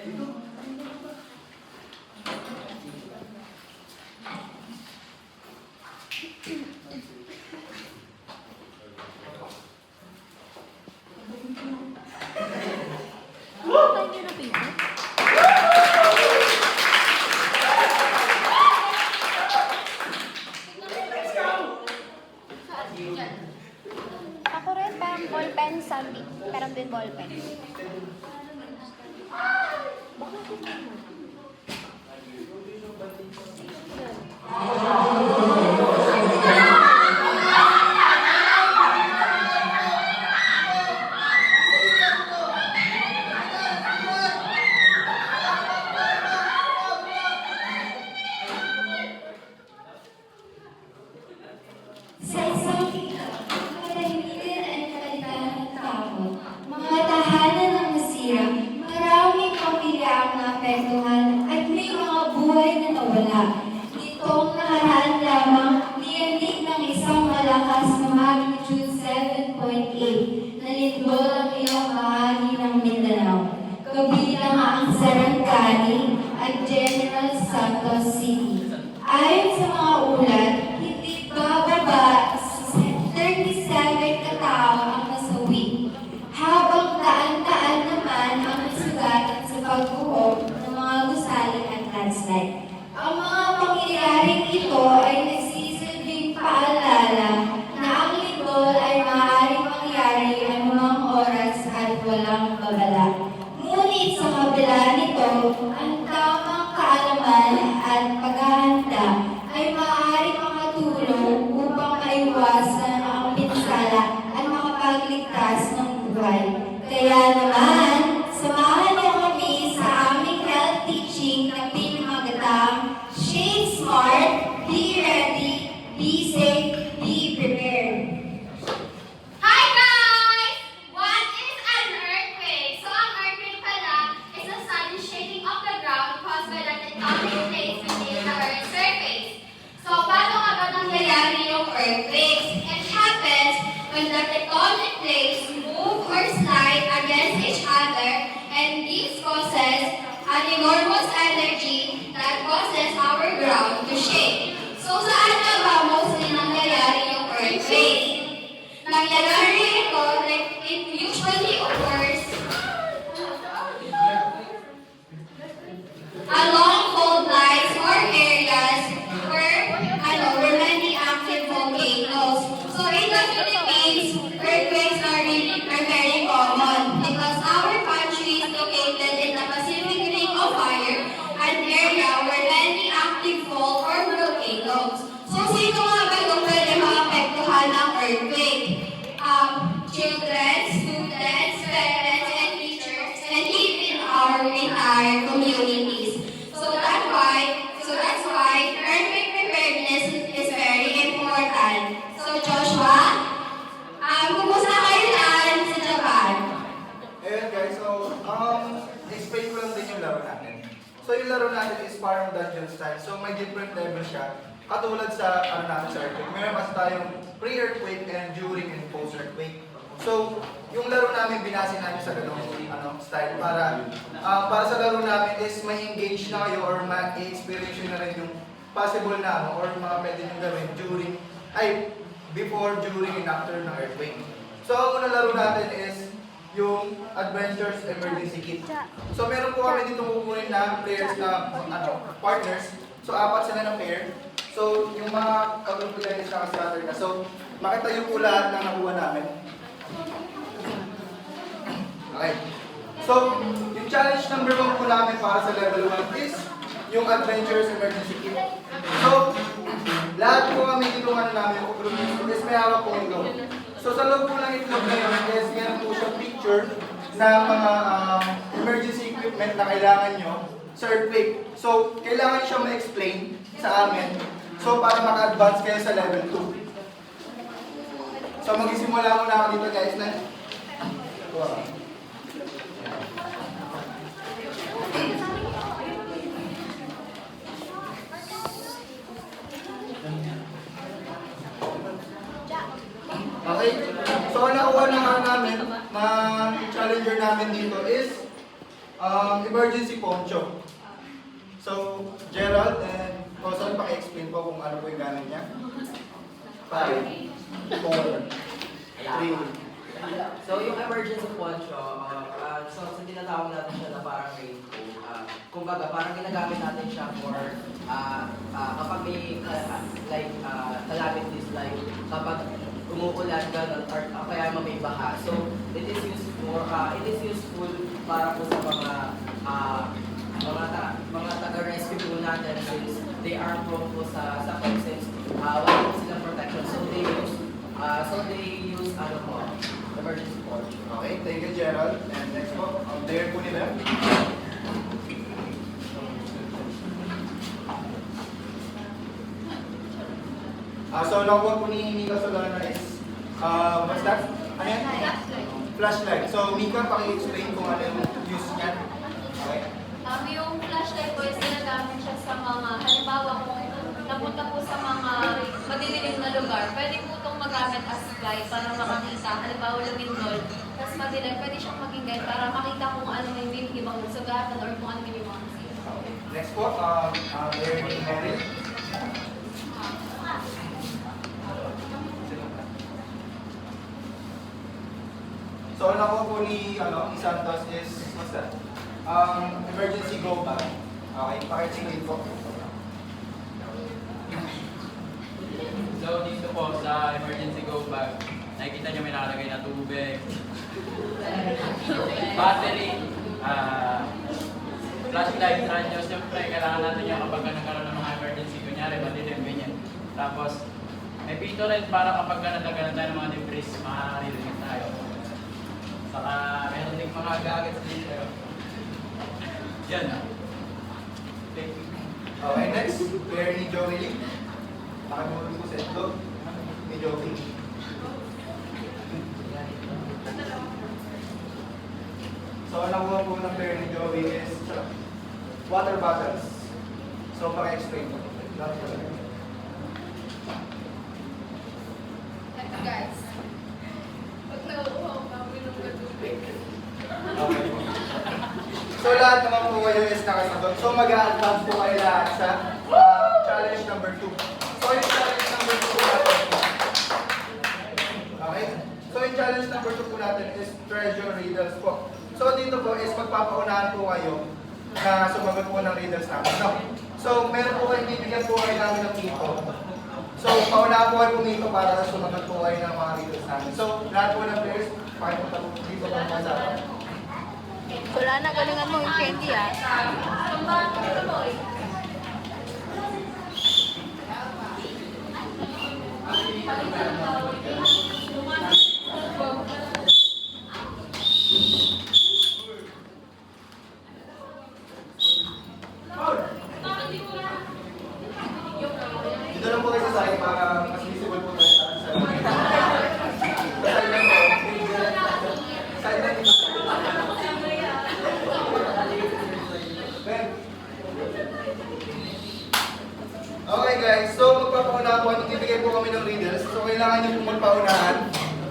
Ako rin, parang ballpen, sabi. Parang din ballpen. Sa isang katahimikan at kalitahan ng tao, mga tahanan ng nasira, maraming pamilya ang naapektuhan at may mga buhay na nawala. Nitong nakaraan lamang, niyanig ng isang malakas na magnitude 7.8 na lindol ang ilang bahagi ng Mindanao, kabilang ang Sarangani at General Santos City. Ayon sa mga ulat, hindi bababa sa 37 katao ang nasawi, habang daan-daan naman ang nasugatan sa pagbuhok ng mga gusali at landslide. Ang mga pangyayaring ito ay nagsisilbing paalala na ang lindol ay maaaring mangyari anumang oras at walang babala. Ngunit sa kabila nito, ang tamang kaalaman at paghahanda ay maaaring makatulong upang maiwasan ang pinsala at makapagligtas ng buhay. Kaya naman, samahan niyo kami sa aming health teaching na pinamagatang Shade Smart, Be Ready, Be Safe, Be Prepared. Hi guys! What is an earthquake? So ang earthquake pala is a sudden shaking of the ground caused by the tectonic plates within the Earth's surface. So paano nga ba nangyayari yung earthquakes? It happens when the tectonic plates move or slide against each other, and this causes an enormous energy that causes our ground to shake. So saan na ba mostly nangyayari yung earthquake? Nangyayari ito, it usually occurs along fault lines or areas where many active volcanoes. So in the Philippines, earthquakes are very common because our country is located in the Pacific Ring of Fire, an area where many active fault or volcanoes. So sino nga ba yung pwede maapektuhan ng earthquake? Children, students, parents, and teachers, and even our entire communities. So that's why earthquake preparedness is very important. So Joshua, kumusta kayo dyan sa Japan? Ayun guys, so explain ko lang din yung laro natin. So yung laro natin is parang dungeon style. So may different level siya. Katulad sa natin sa earthquake. Meron kasi tayong pre-earthquake and during and post-earthquake. So yung laro namin binase namin sa ganung style para sa laro namin is may engage na kayo or ma-experience nyo na rin yung possible na or mga pwede nyo gawin before, during, and after ng earthquake. So ang unang laro natin is yung Adventures Emergency Kit. So meron po kami dito kukunin na players na partners. So 4 sila ng pair. So yung mga kagrupo nila is nakascatter na. So makita yung po lahat na nakuha namin. Okay. So yung challenge number 1 po namin para sa level 1 is yung Adventures Emergency Kit. So lahat po kami dito namin is may hawak po yung loob. So sa loob po ng itlog na yun is meron po siyang picture na mga emergency equipment na kailangan nyo sa earthquake. So kailangan siya ma-explain sa amin. So para maka-advance kayo sa level 2. So magsisimula muna ako dito guys na. Wow. Okay, so nakuha na namin, challenger namin dito is, emergency poncho. So, Gerald and Rosan, paki-explain po kung ano po yung gamit niya. 5, 4, 3. So yung emergency poncho, so tinatawag natin siya na parang raincoat. Kumbaga, parang ginagamit natin siya for kapag may calamity is like kapag umuulan ganun or kaya may baha. So it is useful para po sa mga taga-rescue po natin since they are prone po sa since wala po silang protection. So they use emergency poncho. Okay, thank you, Gerald. And next po, ang player po nila. So, nakuha po ni Mika Solana is, what's that? Ano yan? Flashlight. So, Mika, paki-explain kung ano yung use niyan. Okay? Yung flashlight po is ginagamit siya sa mga, halimbawa kung napunta po sa mga madidilim na lugar, pwede po itong magamit as guide para makakita. Halimbawa lumindol, tapos madilim, pwede siyang maging guide para makita kung ano yung ibang sugatan or kung ano yung mga kasi. Okay. Next po, player ni Mary. So, nakuha po ni Santos is, what's that? Emergency go bag. Okay, paki-explain po. So dito po sa emergency go bag, nakikita niyo may nakalagay na tubig, battery, flashlight, radyo. Siyempre, kailangan natin yung kapag nagkaroon ng mga emergency, kunyari, madilim, ganyan. Tapos, may pito rin para kapag nagkaroon tayo ng mga debris, makaririnig tayo. Saka, meron din mga gadgets dito. Yan. Thank you. Okay, next, player ni Joey Lee. Nakagulong po sa ito. Ni Joey. So, ang nakuha po ng player ni Joey is water bottles. So, paki-explain po. Guys, pag nauuhaw ka, minom ka tubig. Okay. So, lahat naman po kayo is nakasagot. So, mag-a-advance po kayo lahat sa challenge number 2. So, yung challenge number 2 po natin. Okay? So, yung challenge number 2 po natin is treasure riddles po. So, dito po is magpapaunahan po kayo na sumagot po ng riddles namin. No? So, meron po kayo, bibigyan po kayo namin ng pito. So, paunahan po kayo pumito para sumagot po kayo ng mga riddles namin. So, lahat po ng players, pakipunta po dito po mga sa Wala na, galingan mo yung candy Dito lang po kayo sa side para mas visible po tayo sa side lang po. Side lang dito. Ben. Okay guys, so magpapaunahan po, nagbibigay po kami ng riddles. So kailangan nyo pong magpaunahan.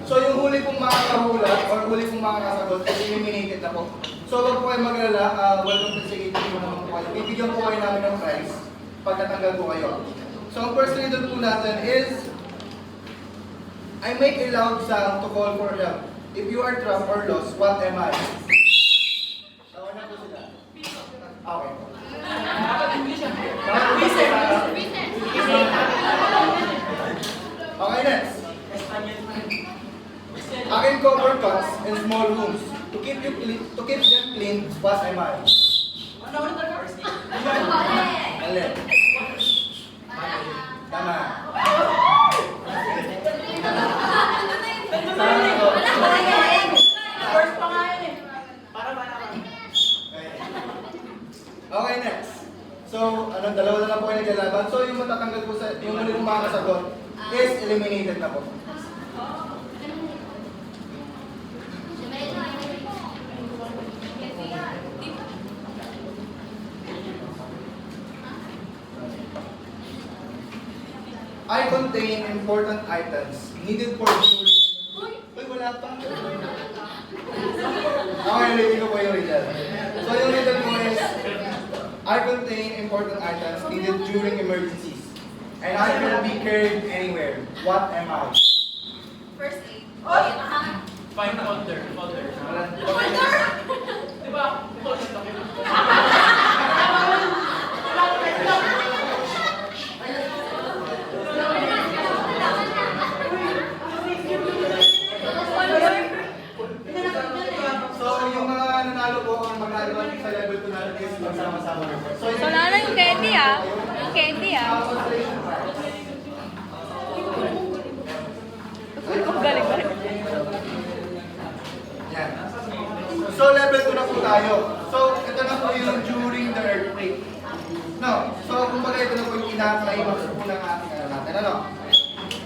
So yung huli pong makakahula or huli pong makakasagot, is eliminated na po. So wag po kayo maglala, welcome to sa 18 po naman po kayo. Bibigyan po kayo namin ng prize pag natanggal po kayo. So ang first riddle po natin is, I make a loud sound to call for help. If you are trapped or lost, what am I? Tawa na po sila. Okay. Okay, next. I can cover cuts in small rooms. To keep them clean, what am I? Mali. Tama. Okay, next. So, dalawa na lang po kayo naglalaban. So, yung matatanggal po sa, yung muli pong makakasagot is eliminated na po. I contain important items needed for during... Uy, wala pa. Okay, ready ko po yung riddle. So, yung riddle po I contain important items needed during emergencies. And I can be carried anywhere. What am I? First aid. Find folder. Wala. Di ba? Folder. So, yung mga nanalo po, ang maglalaro sa level 2 natin is magsama-sama. So, Wala na yung candy Yung candy Galing. Yan. So, level 2 na po tayo. So, ito na po yung during the earthquake. No. So, kumbaga ito na po yung kinakaimas po ng ating natin. Ano?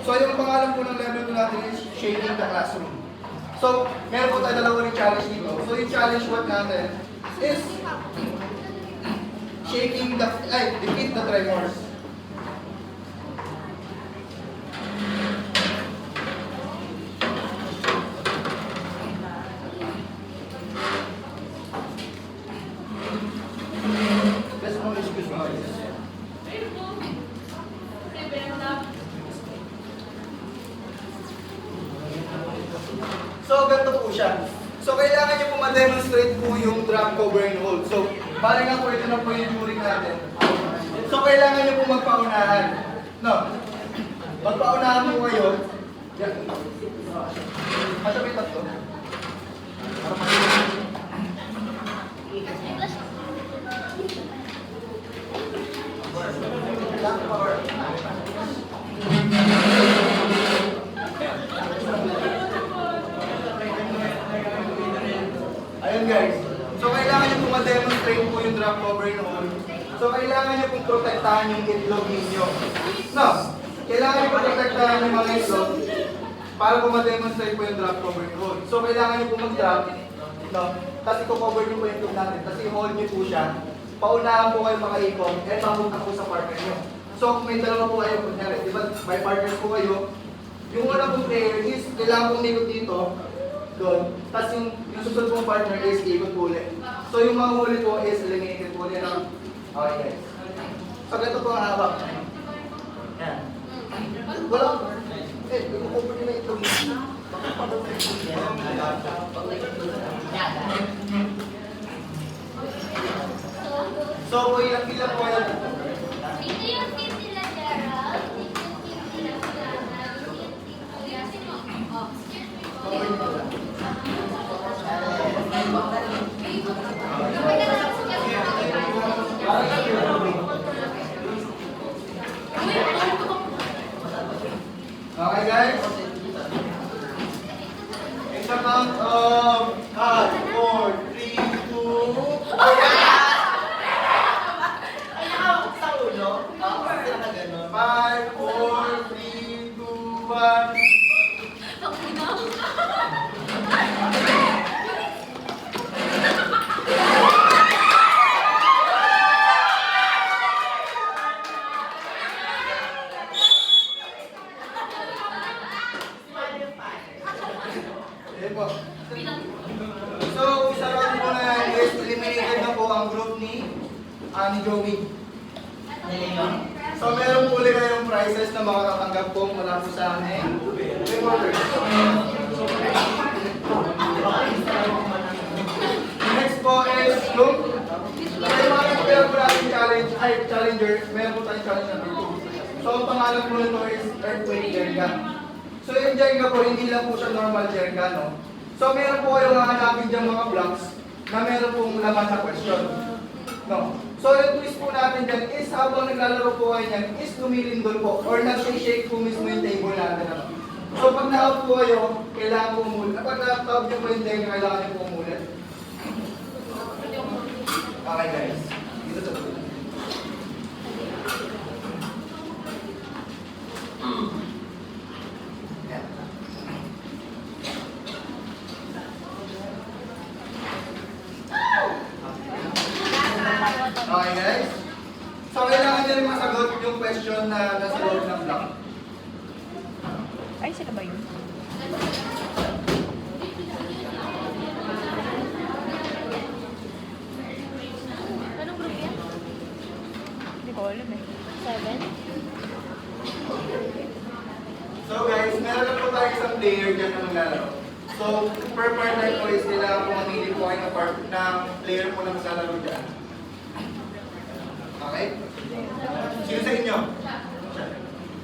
So, yung pangalan po ng level 2 natin is shaking the classroom. So, meron po tayo dalawa rin challenge dito. So, yung challenge word natin is defeat the tremors. Let's mo excuse me. So, ganito po siya. So, kailangan nyo po ma-demonstrate po yung drop, cover, and hold. So, bali nga po, ito na po yung during natin. So, kailangan nyo po magpaunahan. No? Magpaunahan po kayo. Yan. Masabay tatlo. Ayun guys. So kailangan nyo po ma-demonstrate po yung drop cover and hold. So kailangan nyo pong protektahan yung itlog ninyo. No? Kailangan nyo po protektahan yung mga itlog para po ma-demonstrate po yung drop cover and hold. So kailangan nyo po mag-drop. No? Tapos i-cover nyo po yung itlog natin. Tapos i-hold nyo po siya. Paunahan po kayo makaikong at mamunta po sa partner nyo. So kung may dalawa po kayo, kunyari, di ba, may partners po kayo, yung una pong player is kailangan pong ikot dito, doon. Tapos yung susunod pong partner is ikot po ulit. So yung mga huli po is eliminated po ulit. Okay guys. So ganito po ang hawak. Yan. Wala. I-cover nyo na ito. So ilang po yan. Ito yung team nila, Gerald. Ito yung team nila, Fulana. Ito yung team nila, Sino? Okay guys? In the count of 5, 4, 3, 2, 5, 4, 3, 2, 1. Ayan po. So, isa round po na yan is eliminated na po ang group ni Joey. So, meron po ulit kayong prizes na makakatanggap po mula po sa amin. Rewarders. Next po is yung mga nagpapilap po natin challenger, meron po tayong challenge number 2. So, ang pangalan po nito is Earthquake Jenga. So, yung Jenga po, hindi lang po siya normal Jenga, no? So, meron po kayong hahanapin dyan mga blocks na meron pong laman na question. No? So, yung twist po natin dyan is habang naglalaro po kayo yan, is lumilindol po or nag-shake po mismo yung table natin. Ano? So, pag na-out po kayo, kailangan po umulit. Pag na-out nyo po yung Jenga, kailangan nyo po umulit. Okay guys. Dito sa dulo. Yan. Okay guys? So kailangan nyo rin masagot yung question na nasa loob ng block. Ay, sila ba yun? Anong group yan? So guys, meron na po tayo isang player dyan na maglalaro. So, per partner po is kailangan po mamili po kayo ng player po na maglalaro dyan. Okay? Sino sa inyo?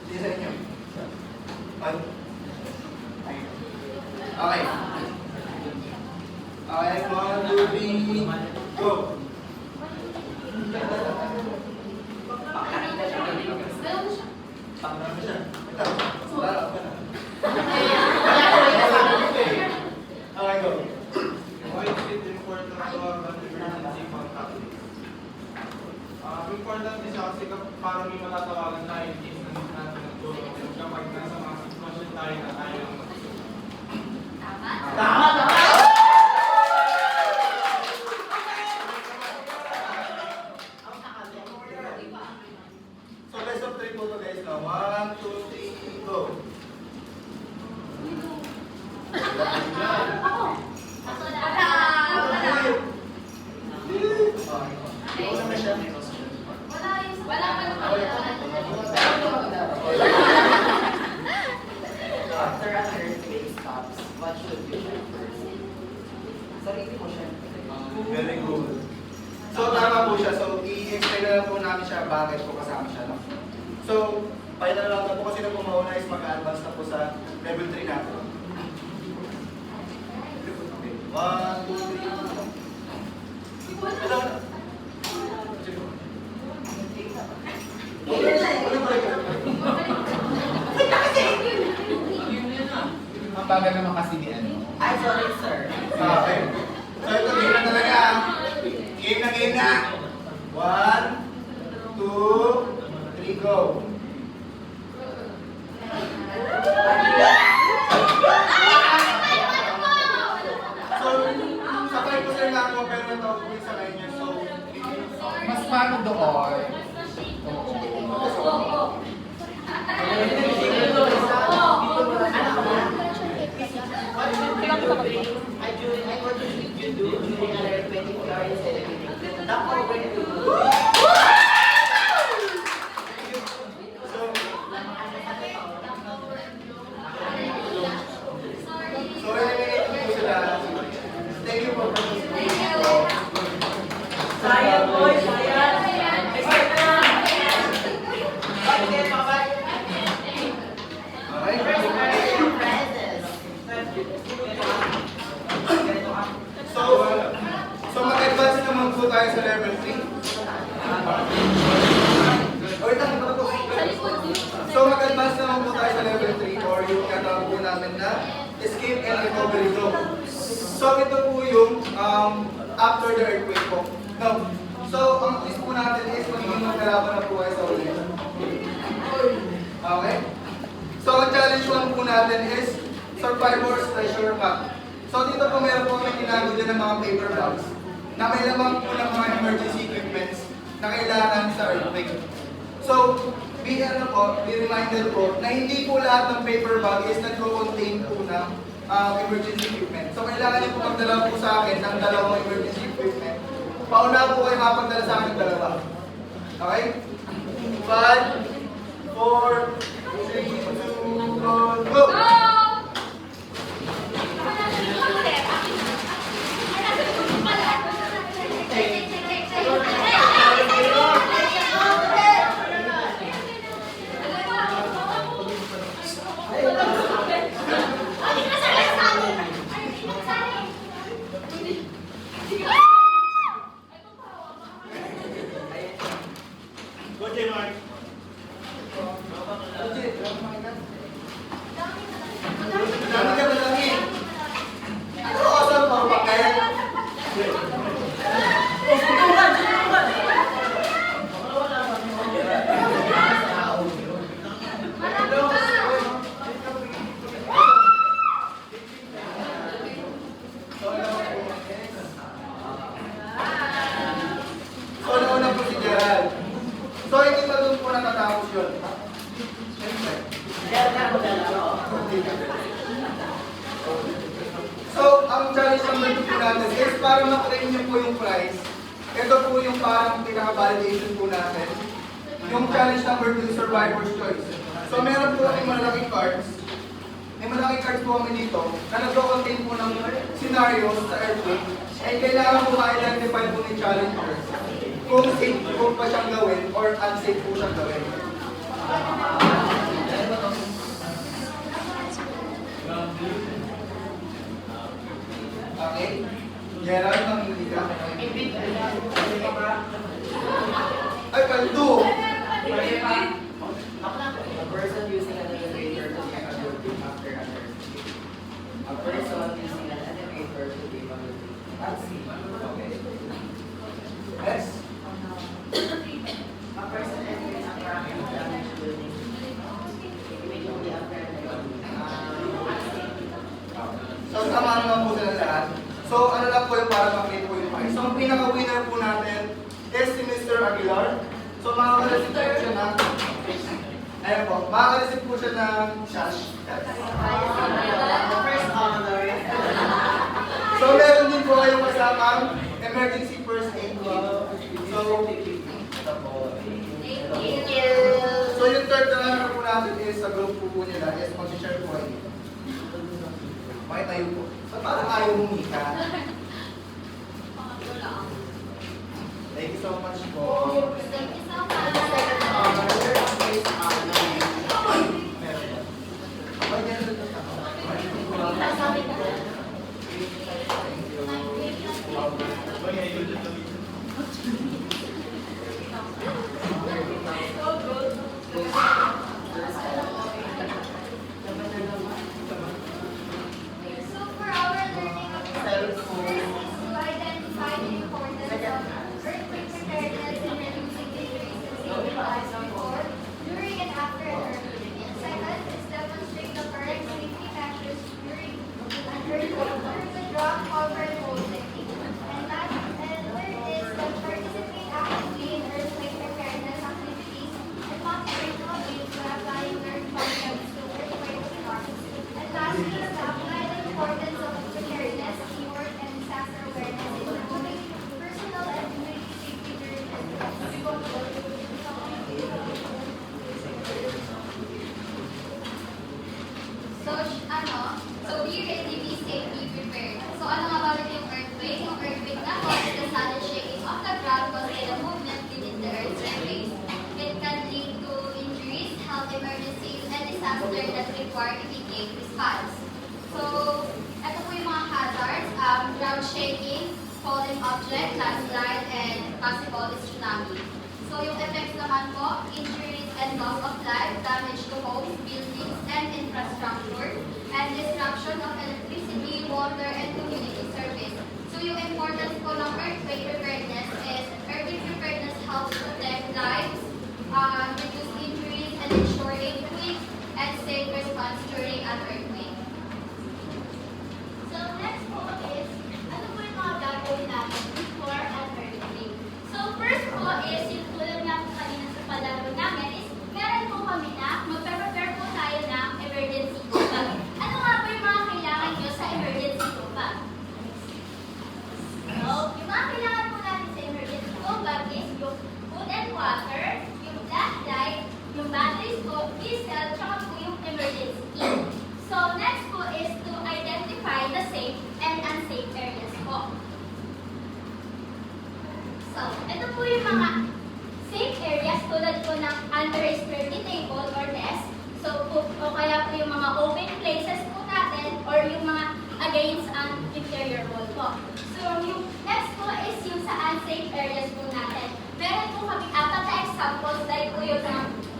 Sino sa inyo? Ano? Okay. Okay, 1, 2, 3, go! Pakita mo siya. Ito. Laro ka na. Okay, go. Why is it important to have an emergency contact? Important din siya kasi para may matatawagan tayo in case na hindi natin nagtulong kapag nasa mga sitwasyon tayo na tayo ang So, best of 3 po to guys now. 1, 2, 3, go! Wala na siya. Wala pa naman. After an earthquake stops, what should you check first? Sarili mo siya. Very good. So, tama po siya. So, i-explain na lang po namin siya bakit po kasama siya. No? So, final lang na po kasi na po mauna is mag-advance na po sa level 3 natin. 1, 2, 3. Ito. Ang bagal naman kasi ni ano. Ay, sorry sir. Okay. So, ito game na talaga. Game na. 1, 2, 3, go. So, sabay po sir lang ako pero natawag po yung sa kanya. So, Mas paano doon? Oo. What should you do during an earthquake if you are in celebrating? Not over to so eliminate po sila. Thank you for participating. Sayang boy, sayang. Excited na. Okay, bye-bye. So mag-advance naman po tayo sa level 3. Wait lang, tapos. So mag-advance naman po tayo sa level 3 or yung katawag po namin na escape and recovery zone. So ito po yung after the earthquake po. No. So ang twist po natin is magiging magkalaban na po kayo sa ulit. Okay? So ang challenge 1 po natin is Survivor's Treasure Map. So dito po meron po kami ginagawa din ng mga paper bags na may lamang po ng mga emergency equipments na kailangan sa earthquake. So, be reminded po na hindi po lahat ng paper bag is nagko-contain po ng emergency equipment. So kailangan niyo po magdala po sa akin ng dalawang emergency equipment. Pauna po kayo mapagdala sa akin ng dalawa. Okay? 5, 4, 3, 2, 1, go! Dami ka madami. Ano oras ang pagpakayan? So, nauna po si Gerald. So, hindi pa doon po natatapos yun. Siyempre. So, ang challenge number 2 po natin is para maklaim niyo po yung prize. Ito po yung parang pinaka-validation po natin. Yung challenge number 2 is survivor's choice. So meron po kami malalaking cards. May malaking cards po kami dito na nagko-contain po ng scenarios sa earthquake. And kailangan po ma-identify po ni challengers kung safe po pa siyang gawin or unsafe po siyang gawin. Okay? Gerald, mamili ka. Ay, kaldo! A person using an elevator to give a building after an earthquake. A person using an elevator to give a building. That's C. Okay. Yes? A person entering a cracked and damaged building. Immediately after an earthquake. So, tama naman po sila lahat. So, ano lang po yung para makita po yung prize. So, ang pinaka-winner po natin is si Mr. Aguilar. So, makaka-receive po siya ng... Ayan po, makaka-receive po siya ng cash. First honor. So, meron din po kayong kasamang emergency first aid kit. So, so yung third na lang po natin is sa group po nila is mag-share po kayo. Makitayo po. So, parang ayaw humika. Thank you so much po. Thank you so much. Okay, ganun lang ako. So for our learning objectives, first is to identify the importance of earthquake preparedness and reducing injuries and saving lives before, during, and after an earthquake. Second is demonstrate the correct safety measures during an earthquake through the drop, cover, and hold technique. And third is to participate actively in earthquake preparedness activities and motivational games by applying learned concepts to earthquake response. And lastly is to apply the importance of preparedness, teamwork, and disaster awareness in improving personal and community safety during earthquakes. So be ready, be safe, be prepared. So ano nga ba ulit yung earthquake? Yung earthquake na po is the sudden shaking of the ground caused by the movement within the earth's surface. It can lead to injuries, health emergencies, and disaster that require immediate response. So, ito po yung mga hazards, ground shaking, falling object, landslide, and possible is tsunami. So, yung effects naman po, injuries and loss of life, damage to homes, buildings, and infrastructure, and disruption of electricity, water, and community service. So, yung importance po ng earthquake preparedness is earthquake preparedness helps protect lives, reduce injuries, and ensure a quick and safe response during an earthquake. So next po is, ano po yung mga gagawin natin before an earthquake? So first po is, yung tulad nga po kanina sa palaro namin is, meron po kami na magpe-prepare po tayo ng emergency bag. Ano nga po yung mga kailangan nyo sa emergency bag? So, yung mga kailangan po natin sa emergency bag is yung food and water, yung flashlight, yung batteries po, diesel, tsaka po yung emergency kit. So next po is to identify the safe and unsafe areas po. So, ito po yung mga safe areas tulad po ng under a sturdy table or desk. So, o kaya po yung mga open places po natin or yung mga against an interior wall po. So, yung next po is yung sa unsafe areas po natin. Meron po kami apat na examples like po yung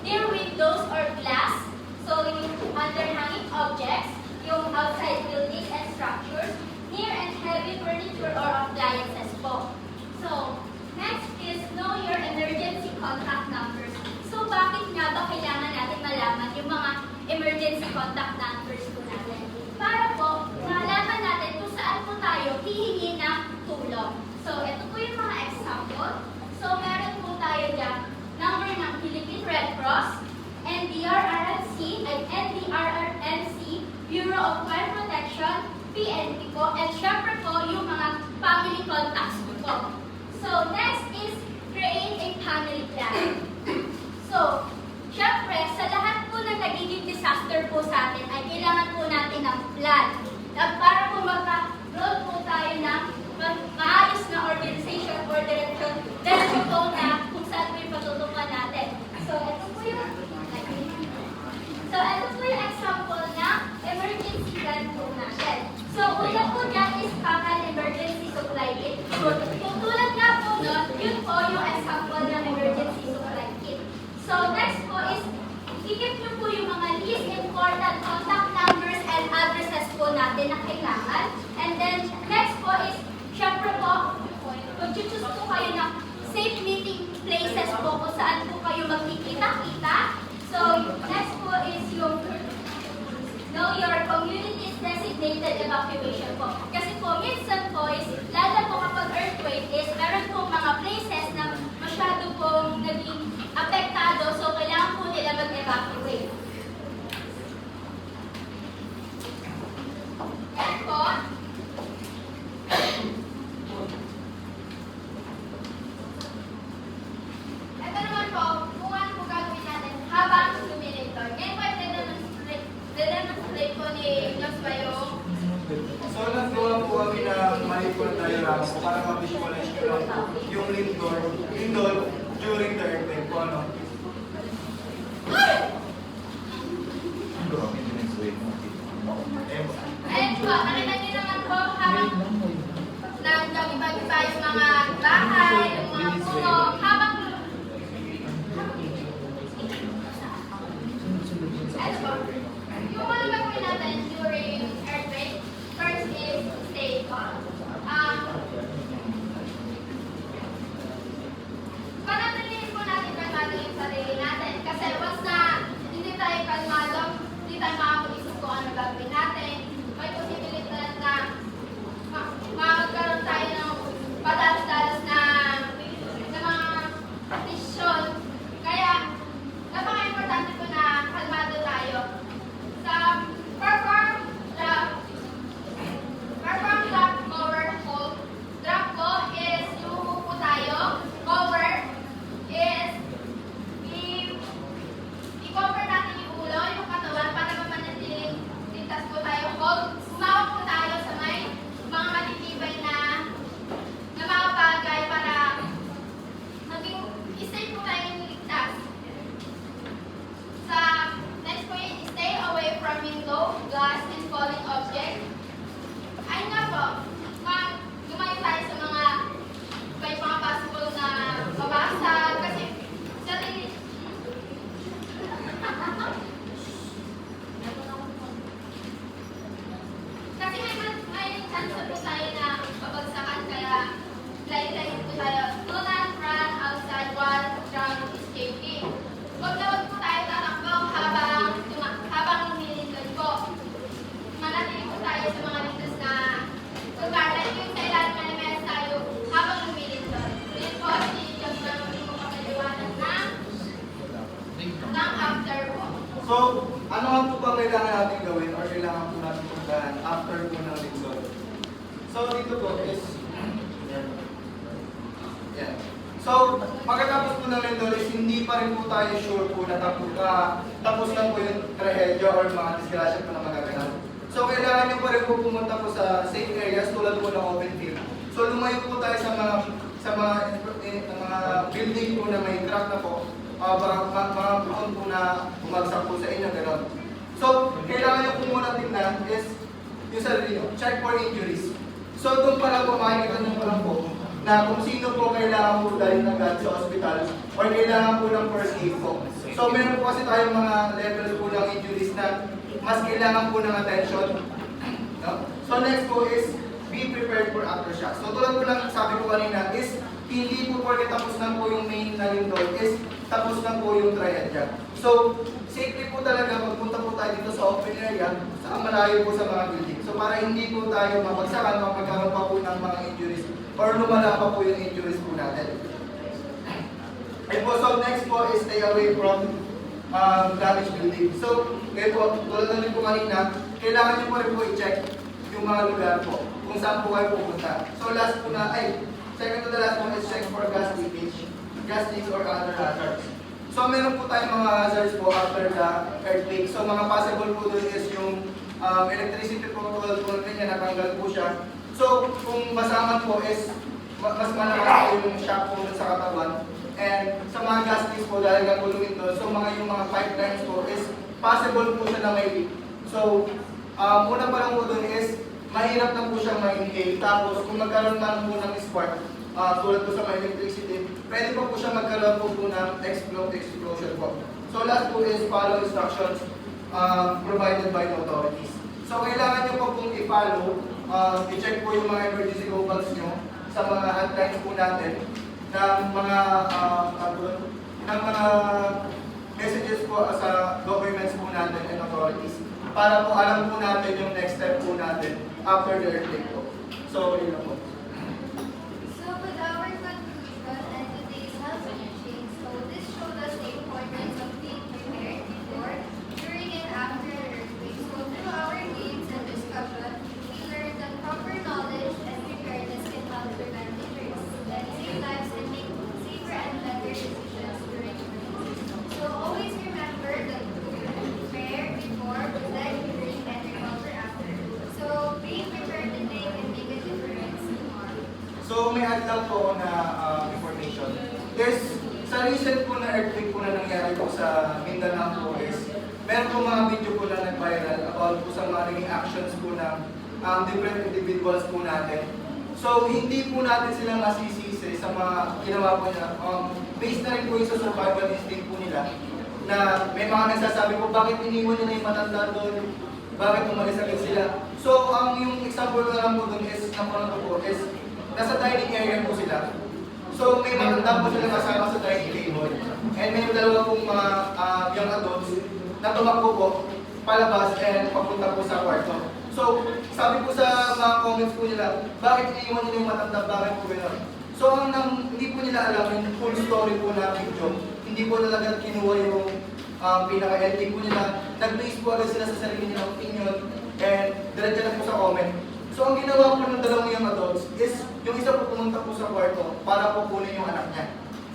near windows or glass. So, yung underhanging objects, yung outside buildings and structures, near and heavy furniture or appliances po. So, next is know your emergency contact numbers. So, bakit nga ba kailangan natin malaman yung mga emergency contact numbers po natin? Para po, malaman natin kung saan po tayo hihingi ng tulong. So, ito po yung mga example. So, meron po tayo dyan, number ng Philippine Red Cross, NDRRNC, ay NDRRNC, Bureau of Fire Protection, PNP po, and syempre po yung mga family contacts po. So, next is create a family plan. po kung saan po kayo magkikita-kita. So, next po is yung know your community's designated evacuation po. Kasi po, minsan po is, lalo po kapag earthquake is, meron po mga places na masyado pong naging apektado, so kailangan po nila mag-evacuate. Yan po. Ito naman po, kung ano po gagawin natin habang lumilito. Ngayon po, demonstrate po ni Joshua yung So, naggawa po kami na mali po na diagrams para ma-visualize nyo lang po yung lindol during the earthquake po, ano? ayun po, nakita niyo naman po habang nagkagibag-iba yung mga bahay, yung mga puno, habang ayun po, yung mga gagawin natin during earthquake, first is stay calm. Panatilihin po natin kalmado yung sarili natin kasi once na hindi tayo kalmado, hindi tayo makapag-isip kung ano gagawin natin. May posibilidad na magkaroon tayo ng padalas-dalas na mga desisyon. Kaya, napaka-importante po na kalmado tayo. Sa perform drop, cover, hold. Drop po is umuupo tayo. Cover is i-cover natin yung ulo, yung katawan para mapanatiling ligtas po tayo. Hold, sumawak po tayo sa may mga matitibay na mga bagay para maging stay po tayo ligtas. Sa next po yun, stay away from window, glass, and falling objects. Ayun nga po, lumayo tayo sa mga may mga possible na mabasag kasi sarili. Kasi may chance po tayo na mabagsakan kaya layo-layo po tayo. Do not run outside while drunk escaping. Huwag na huwag po tayo tatakbo habang lumilindol po. Manatili po tayo sa mga ligtas na lugar. Like yung sa ilalim na names tayo habang lumilindol. Yun po, si Diyos na hindi mo kapaliwanag ng after po. So, ano nga po ba kailangan natin gawin or kailangan po natin puntahan after po ng lindol? So, dito po is yan. So, pagkatapos po ng lindol is hindi pa rin po tayo sure po na tapos na po yung trahedya or mga disgrasya po na magaganap. So, kailangan nyo pa rin po pumunta po sa safe areas tulad po ng open field. So, lumayo po tayo sa mga building po na may crack na po, mga buon po na bumagsak po sa inyo, gano'n. So, kailangan nyo po muna tingnan is yung sarili nyo, check for injuries. So, doon pa lang po, makikita nyo pa lang po na kung sino po kailangan po dahil agad sa hospital or kailangan po ng first aid po. So, meron po kasi tayong mga levels po ng injuries na mas kailangan po ng attention. No? So, next po is be prepared for aftershock. So, tulad po lang sabi ko kanina is hindi po porque tapos na po yung main na lindol is tapos na po yung trahedya. So, safely po talaga magpunta po tayo dito sa open area, saka malayo po sa mga building. So, para hindi po tayo mapagsakan, magkakaroon pa po ng mga injuries or lumala pa po yung injuries po natin. And po, so next po is stay away from damaged building. So, ngayon po, tulad na rin po kanina, kailangan nyo po rin po i-check yung mga lugar po, kung saan po kayo pupunta. So, last po na, second to the last one is check for gas leakage, gas leaks or other hazards. So, meron po tayong mga hazards po after the earthquake. So, mga possible po doon is yung electricity po, tulad po natin yan, natanggal po siya. So, kung masaman po is, mas malakas po yung shock po sa katawan. And sa mga gas leaks po, dahil nga bulungin doon, so yung mga pipelines po is possible po siya na may leak. So, una pa lang po doon is, mahirap na po siyang ma-inhale. Tapos, kung magkaroon man po ng spark, tulad po sa mga electricity, pwede pa po siya magkaroon po ng explosion po. So, last po is follow instructions provided by the authorities. So, kailangan nyo po pong i-follow, i-check po yung mga emergency go bags nyo sa mga hotlines po natin ng mga doon ng mga messages po sa governments po natin and authorities para po alam po natin yung next step po natin after the earthquake po. So, yun lang po. So with our conclusion and today's health teaching, so this showed us the importance of being prepared before, during, and after an earthquake. So through our games and discussion, we learned that proper knowledge and preparedness can help prevent injuries, then save lives and make safer and better decisions during emergencies. So always remember that prepare before, protect during, and recover after. So being prepared today can make a difference tomorrow. So, may add lang po ako na information. There's, sa recent po na earthquake po na nangyari po sa Mindanao po is, meron po mga video po na nag-viral about po sa mga naging actions po ng different individuals po natin. So, hindi po natin sila masisisi sa mga ginawa po nila. Based na rin po yung sa survival instinct po nila na may mga nagsasabi po, bakit iniwan nila yung matanda doon? Bakit umalis agad sila? So, yung example na lang po doon is, napunod ko po, is nasa dining area po sila. So, may matanda po sila kasama sa dining table. And may dalawa pong mga young adults na tumakbo po, palabas, and papunta po sa kwarto. So, sabi po sa mga comments po nila, bakit iniwan nila yung matanda, bakit po gano'n? So, hindi po nila alam yung full story po na video. Hindi po talaga kinuha yung pinaka-ending po nila. Nag-base po agad sila sa sarili nilang opinion and diretso na po sa comment. So, ang ginawa po ng dalawang young adults is yung isa po pumunta po sa kwarto para po kunin yung anak niya.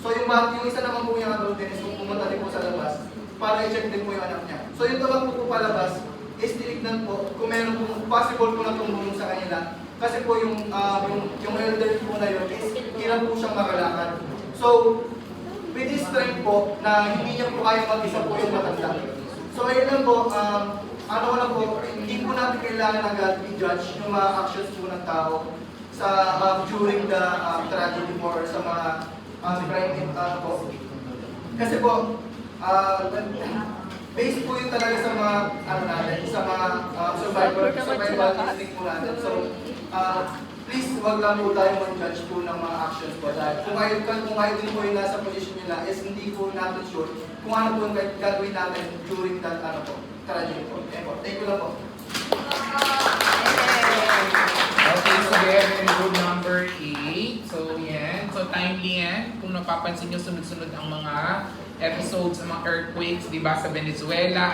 So, yung isa naman po yung adult din is pumunta din po sa labas para i-check din po yung anak niya. So, yung tawag po palabas is tinignan po kung meron po possible po na tumulong sa kanila. Kasi po yung elder po na yun is hirap po siyang makalakad. So, with this strength po na hindi niya po kaya mag-isa po yung matanda. So, ayun lang po, ano ko lang po, hindi po natin kailangan agad i-judge yung mga actions po ng tao sa during the tragedy or sa mga crime po. Kasi po, based po yun talaga sa mga natin, sa mga survival instinct po natin. So, please wag lang po tayo mag-judge po ng mga actions po. Dahil kung kayo din po yung nasa position nila is hindi po natin sure kung ano po yung gagawin natin during that tragedy po. Thank you lang po. Okay, so very good number 8. So, yan. So, timely yan. Kung napapansin nyo, sunod-sunod ang mga episodes ng mga earthquakes, di ba, sa Venezuela.